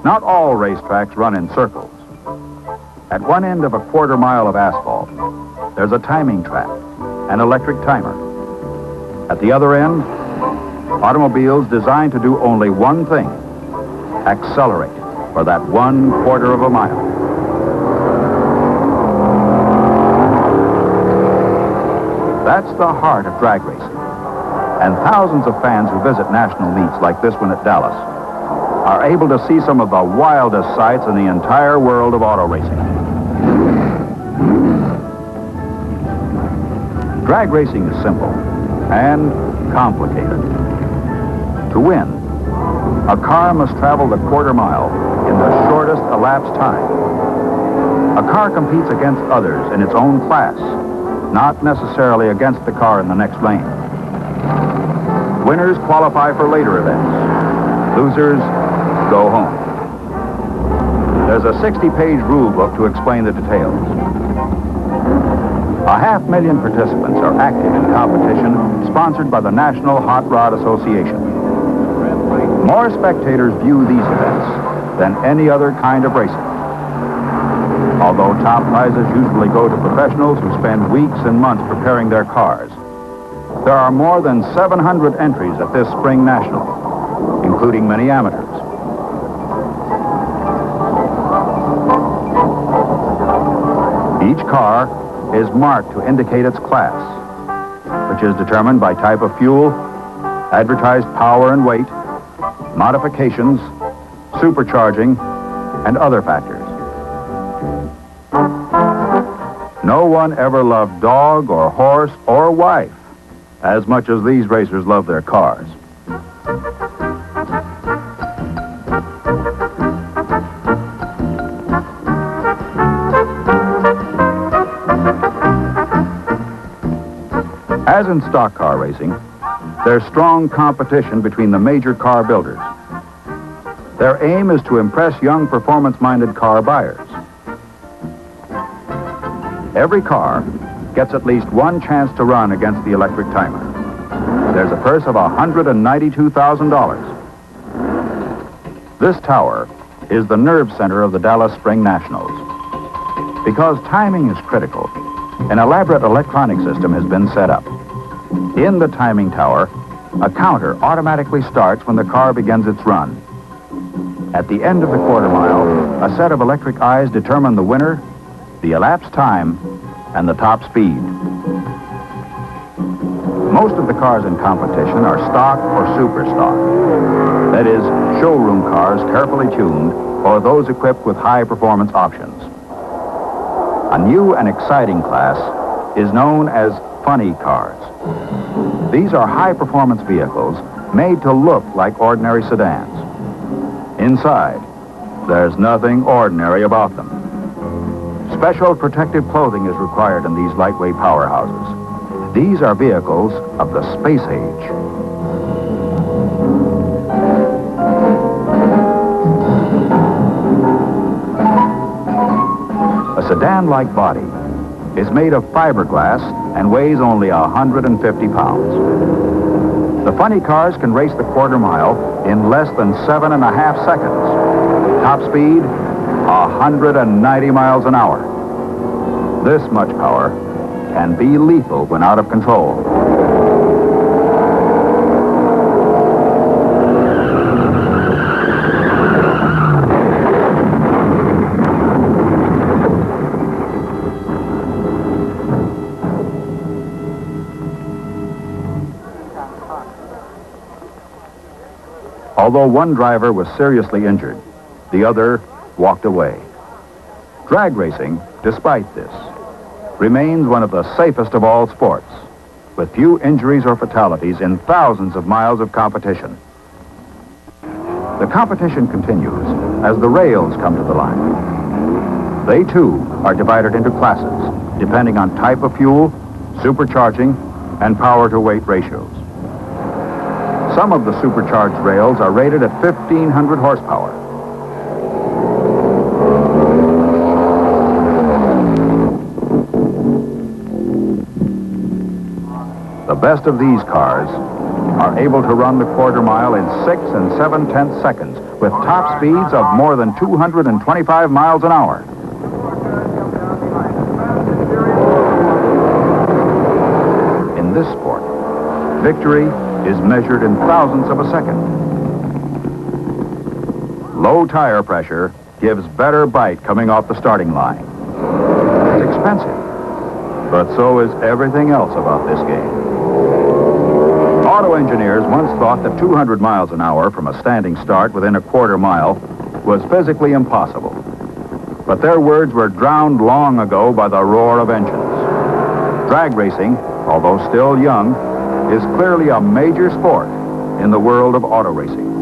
Not all racetracks run in circles. At one end of a quarter mile of asphalt, there's a timing track, an electric timer. At the other end, automobiles designed to do only one thing: accelerate for that 1/4 of a mile. That's the heart of drag racing. And thousands of fans who visit national meets like this one at Dallas are able to see some of the wildest sights in the entire world of auto racing. Drag racing is simple and complicated. To win, a car must travel the 1/4 mile in the shortest elapsed time. A car competes against others in its own class, not necessarily against the car in the next lane. Winners qualify for later events. Losers go home. There's a 60-page rule book to explain the details. 500,000 participants are active in competition sponsored by the National Hot Rod Association. More spectators view these events than any other kind of racing. Although top prizes usually go to professionals who spend weeks and months preparing their cars, there are more than 700 entries at this spring national, including many amateurs. Each car is marked to indicate its class, which is determined by type of fuel, advertised power and weight, modifications, supercharging, and other factors. No one ever loved dog or horse or wife as much as these racers love their cars. As in stock car racing, there's strong competition between the major car builders. Their aim is to impress young performance-minded car buyers. Every car gets at least one chance to run against the electric timer. There's a purse of $192,000. This tower is the nerve center of the Dallas Spring Nationals. Because timing is critical, an elaborate electronic system has been set up. In the timing tower, a counter automatically starts when the car begins its run. At the end of the 1/4 mile, a set of electric eyes determine the winner, the elapsed time, and the top speed. Most of the cars in competition are stock or super stock. That is, showroom cars carefully tuned or those equipped with high-performance options. A new and exciting class is known as funny cars. These are high-performance vehicles made to look like ordinary sedans. Inside, there's nothing ordinary about them. Special protective clothing is required in these lightweight powerhouses. These are vehicles of the space age. A sedan-like body is made of fiberglass and weighs only 150 pounds. The funny cars can race the 1/4 mile in less than 7.5 seconds. Top speed, 190 miles an hour. This much power can be lethal when out of control. Although one driver was seriously injured, the other walked away. Drag racing, despite this, remains one of the safest of all sports, with few injuries or fatalities in thousands of miles of competition. The competition continues as the rails come to the line. They, too, are divided into classes, depending on type of fuel, supercharging, and power-to-weight ratios. Some of the supercharged rails are rated at 1,500 horsepower. The best of these cars are able to run the 1/4 mile in 6 7/10 seconds with top speeds of more than 225 miles an hour. In this sport, victory is measured in thousandths of a second. Low tire pressure gives better bite coming off the starting line. It's expensive, but so is everything else about this game. Auto engineers once thought that 200 miles an hour from a standing start within a quarter mile was physically impossible. But their words were drowned long ago by the roar of engines. Drag racing, although still young, is clearly a major sport in the world of auto racing.